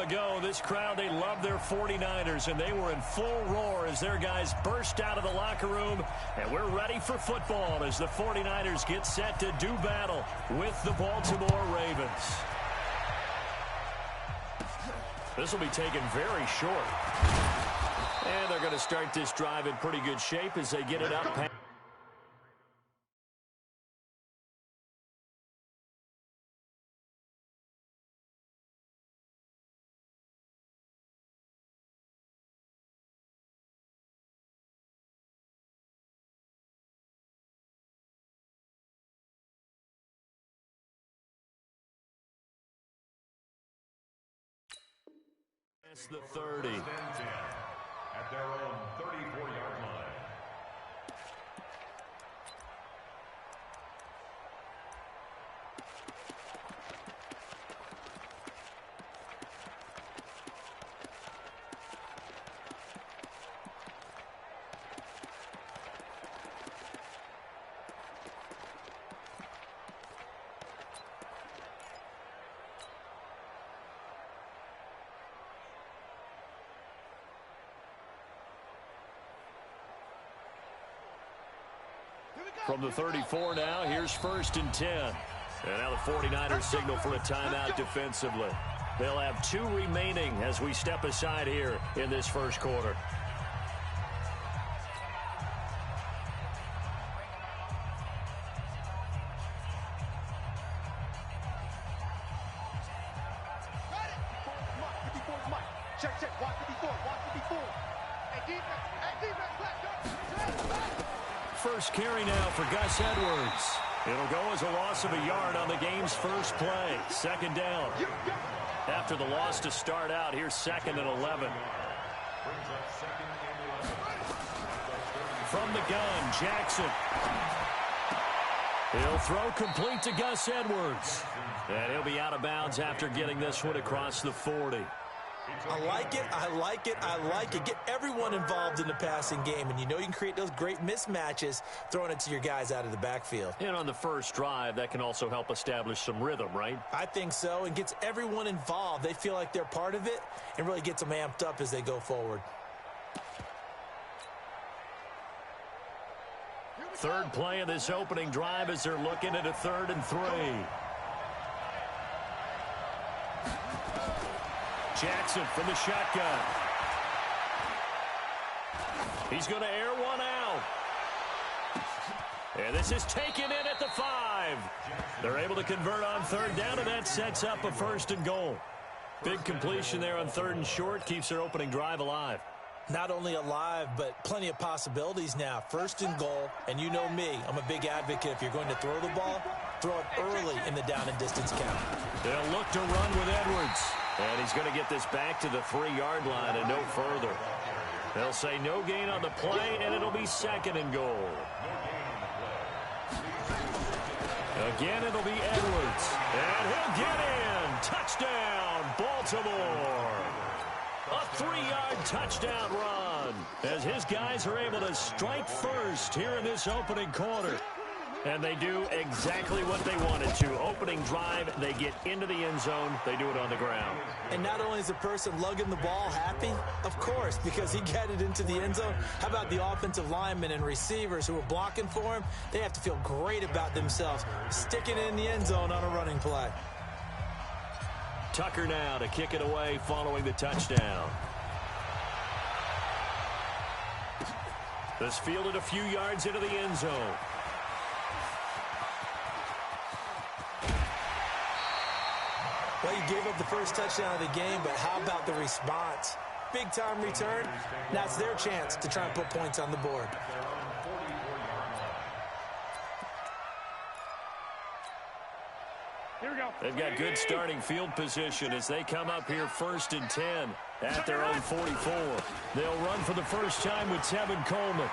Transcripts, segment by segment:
ago, this crowd, they love their 49ers, and they were in full roar as their guys burst out of the locker room. And we're ready for football as the 49ers get set to do battle with the Baltimore Ravens. This will be taken very short. And they're going to start this drive in pretty good shape as they get it up past. The 30. At their own 34-yard line. From the 34 now, here's 1st and 10. And now the 49ers signal for a timeout defensively. They'll have 2 remaining as we step aside here in this first quarter. First carry now for Gus Edwards. It'll go as a loss of a yard on the game's first play. 2nd down. After the loss to start out, here's 2nd and 11. From the gun, Jackson. He'll throw complete to Gus Edwards. And he'll be out of bounds after getting this one across the 40. I like it, I like it, I like it. Get everyone involved in the passing game, and you know you can create those great mismatches throwing it to your guys out of the backfield. And on the first drive, that can also help establish some rhythm, right? I think so, and gets everyone involved. They feel like they're part of it and really gets them amped up as they go forward. Third play of this opening drive as they're looking at a 3rd and 3. Jackson from the shotgun. He's going to air one out. And this is taken in at the 5. They're able to convert on 3rd down, and that sets up a 1st and goal. Big completion there on 3rd and short. Keeps their opening drive alive. Not only alive, but plenty of possibilities now. 1st and goal, and you know me. I'm a big advocate. If you're going to throw the ball, throw it early in the down and distance count. They'll look to run with Edwards. And he's going to get this back to the 3-yard line and no further. They'll say no gain on the play, and it'll be 2nd and goal. Again, it'll be Edwards. And he'll get in. Touchdown, Baltimore. A 3-yard touchdown run as his guys are able to strike first here in this opening quarter. And they do exactly what they wanted to. Opening drive, they get into the end zone. They do it on the ground. And not only is the person lugging the ball happy, of course, because he got it into the end zone. How about the offensive linemen and receivers who are blocking for him? They have to feel great about themselves, sticking it in the end zone on a running play. Tucker now to kick it away following the touchdown. This fielded a few yards into the end zone. Well, you gave up the first touchdown of the game, but how about the response? Big-time return. Now it's their chance to try and put points on the board. Here we go. They've got good starting field position as they come up here 1st and 10 at their own 44. They'll run for the first time with Tevin Coleman.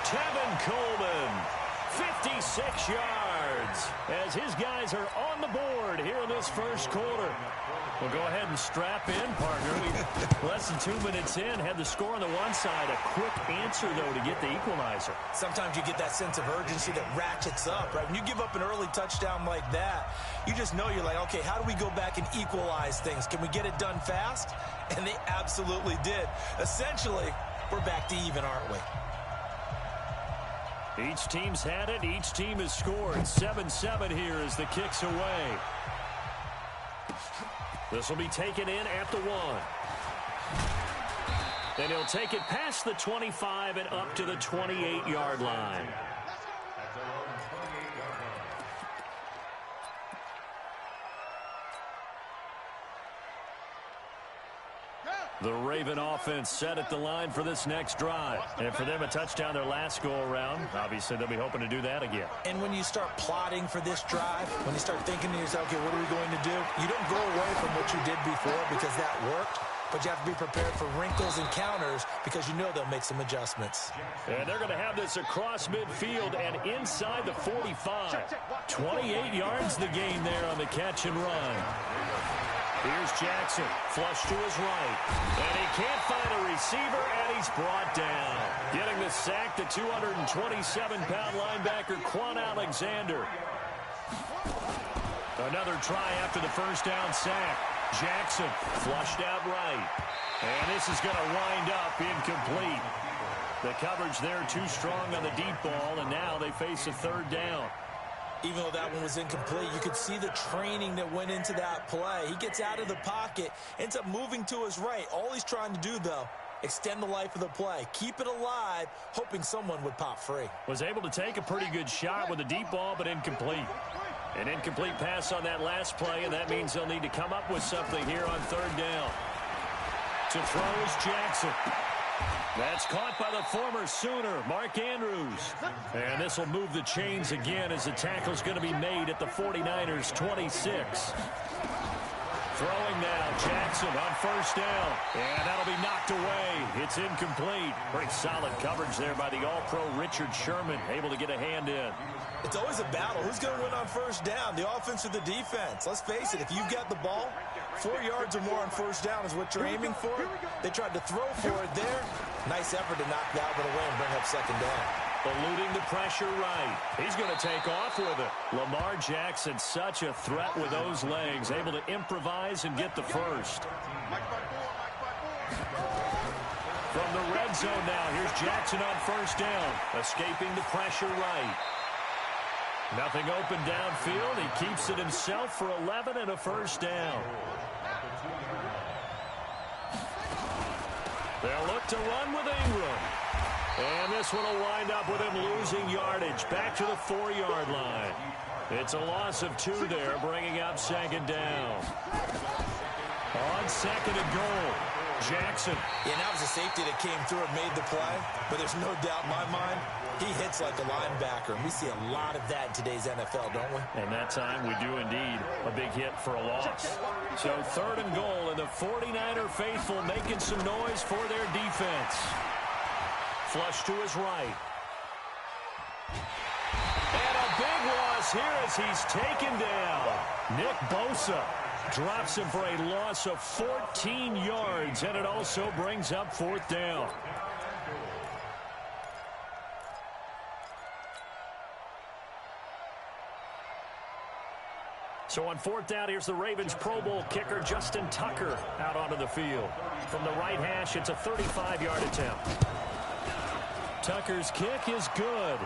Tevin Coleman, 56 yards. yards as his guys are on the board here in this first quarter. Well, go ahead and strap in, partner. Less than 2 minutes in, had the score on the one side. A quick answer, though, to get the equalizer. Sometimes you get that sense of urgency that ratchets up, right? When you give up an early touchdown like that, you just know you're like, okay, how do we go back and equalize things? Can we get it done fast? And they absolutely did. Essentially, we're back to even, aren't we? Each team's had it. Each team has scored. 7-7 here as the kick's away. This will be taken in at the 1. And he'll take it past the 25 and up to the 28-yard line. The Raven offense set at the line for this next drive. And for them, a touchdown their last go-around. Obviously, they'll be hoping to do that again. And when you start plotting for this drive, when you start thinking to yourself, okay, what are we going to do? You don't go away from what you did before because that worked. But you have to be prepared for wrinkles and counters because you know they'll make some adjustments. And they're going to have this across midfield and inside the 45. 28 yards the gain there on the catch and run. Here's Jackson, flush to his right. And he can't find a receiver, and he's brought down. Getting the sack, the 227-pound linebacker, Quan Alexander. Another try after the first down sack. Jackson flushed out right. And this is going to wind up incomplete. The coverage there too strong on the deep ball, and now they face a third down. Even though that one was incomplete, you could see the training that went into that play. He gets out of the pocket, ends up moving to his right. All he's trying to do, though, extend the life of the play. Keep it alive, hoping someone would pop free. Was able to take a pretty good shot with a deep ball, but incomplete. An incomplete pass on that last play, and that means they'll need to come up with something here on third down. To throw is Jackson. That's caught by the former Sooner, Mark Andrews. And this will move the chains again as the tackle's going to be made at the 49ers' 26. Throwing now, Jackson on first down. And that'll be knocked away. It's incomplete. Pretty solid coverage there by the All-Pro Richard Sherman, able to get a hand in. It's always a battle. Who's going to win on first down, the offense or the defense? Let's face it, if you've got the ball, 4 yards or more on first down is what you're aiming for. They tried to throw for it there. Nice effort to knock that one away and bring up second down. Eluding the pressure right. He's going to take off with it. Lamar Jackson, such a threat with those legs, able to improvise and get the first. From the red zone now, here's Jackson on first down, escaping the pressure right. Nothing open downfield. He keeps it himself for 11 and a first down. They'll look to run with Ingram. And this one will wind up with him losing yardage back to the 4-yard line. It's a loss of 2 there, bringing up second down. On second and goal, Jackson. Yeah, that was a safety that came through and made the play. But there's no doubt in my mind, he hits like a linebacker. And we see a lot of that in today's NFL, don't we? And that time we do indeed. A big hit for a loss. So third and goal, and the 49er faithful making some noise for their defense. Flush to his right. And a big loss here as he's taken down. Nick Bosa drops him for a loss of 14 yards, and it also brings up fourth down. So on fourth down, here's the Ravens Pro Bowl kicker, Justin Tucker, out onto the field. From the right hash, it's a 35-yard attempt. Tucker's kick is good.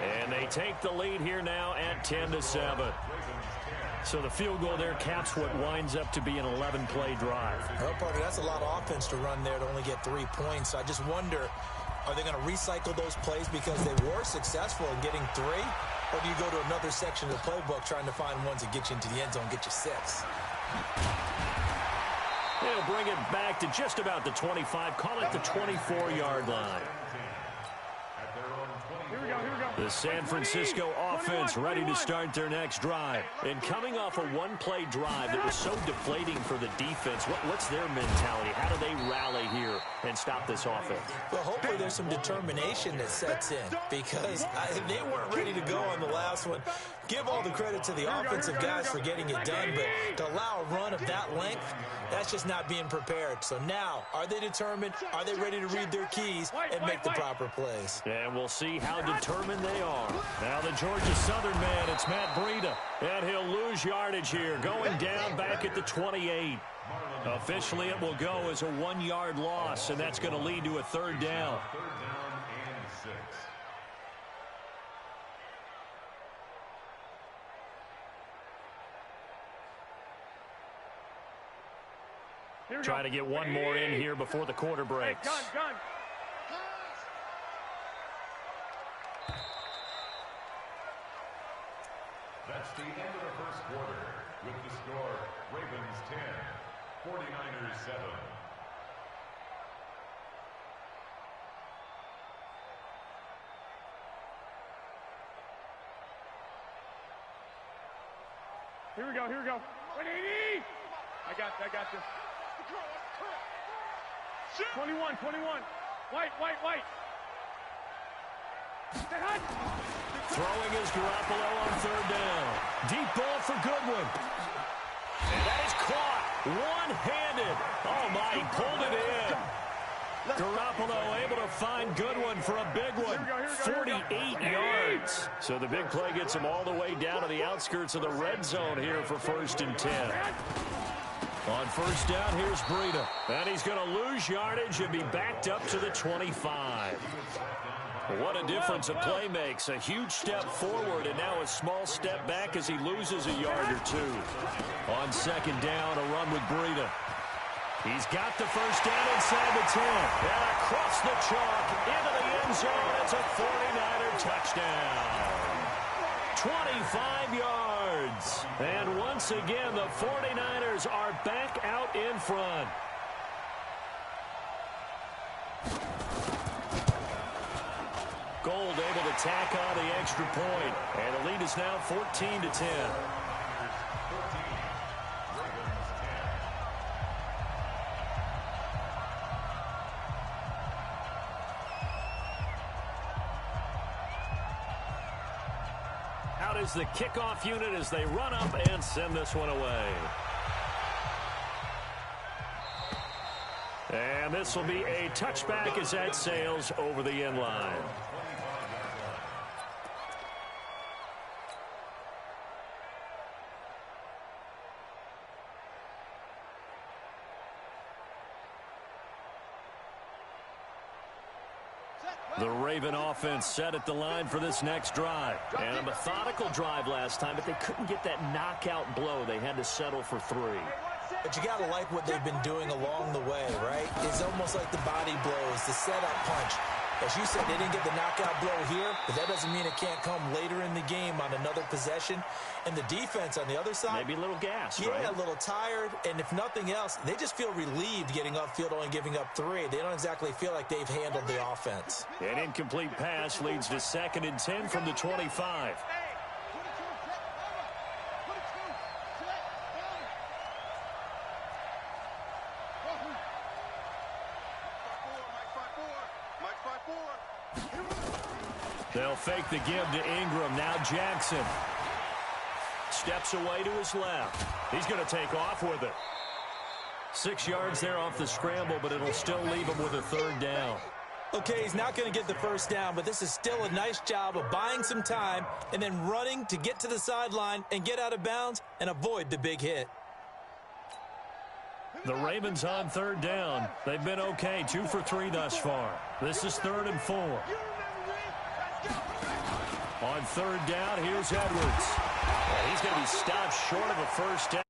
And they take the lead here now at 10-7. So the field goal there caps what winds up to be an 11-play drive. Well, Parker, that's a lot of offense to run there to only get 3 points. I just wonder, are they going to recycle those plays because they were successful in getting 3? Or do you go to another section of the playbook trying to find ones that get you into the end zone, get you 6? They'll bring it back to just about the 25, call it the 24-yard line. The San Francisco offense ready to start their next drive. And coming off a one-play drive that was so deflating for the defense, what's their mentality? How do they rally here and stop this offense? Well, hopefully there's some determination that sets in because they weren't ready to go on the last one. Give all the credit to the offensive guys for getting it done, but to allow a run of that length, that's just not being prepared. So now, are they determined? Are they ready to read their keys and make the proper plays? And we'll see how determined they are. Now the Georgia Southern man, it's Matt Breida. And he'll lose yardage here, going down back at the 28. Officially, it will go as a 1-yard loss, and that's going to lead to a third down. Third down and 6. Try to get one more in here before the quarter breaks. That's the end of the first quarter with the score Ravens 10, 49ers 7. Here we go. 180! I got this. 21. White. Throwing is Garoppolo on third down. Deep ball for Goodwin. And that is caught one-handed. Oh, my, he pulled it in. Garoppolo able to find Goodwin for a big one. 48 yards. So the big play gets him all the way down to the outskirts of the red zone here for 1st and 10. On first down, here's Breida. And he's going to lose yardage and be backed up to the 25. What a difference a play makes. A huge step forward and now a small step back as he loses a yard or two. On second down, a run with Breida. He's got the first down inside the 10. And across the chalk into the end zone. It's a 49er touchdown. 25 yards. And once again, the 49ers are back out in front. Gold able to tack on the extra point. And the lead is now 14-10. Out is the kickoff unit as they run up and send this one away. And this will be a touchback as that sails over the end line. The Raven offense set at the line for this next drive. And a methodical drive last time, but they couldn't get that knockout blow. They had to settle for 3. But you got to like what they've been doing along the way, right? It's almost like the body blows, the setup punch. As you said, they didn't get the knockout blow here, but that doesn't mean it can't come later in the game on another possession. And the defense on the other side, maybe a little gas, yeah, right? A little tired. And if nothing else, they just feel relieved getting upfield, only giving up 3. They don't exactly feel like they've handled the offense. An incomplete pass leads to 2nd and 10 from the 25. They'll fake the give to Ingram. Now Jackson steps away to his left. He's going to take off with it. 6 yards there off the scramble, but it'll still leave him with a third down. Okay, he's not going to get the first down, but this is still a nice job of buying some time and then running to get to the sideline and get out of bounds and avoid the big hit. The Ravens on third down. They've been okay, 2 for 3 thus far. This is 3rd and 4. On third down, here's Edwards. He's going to be stopped short of a first down.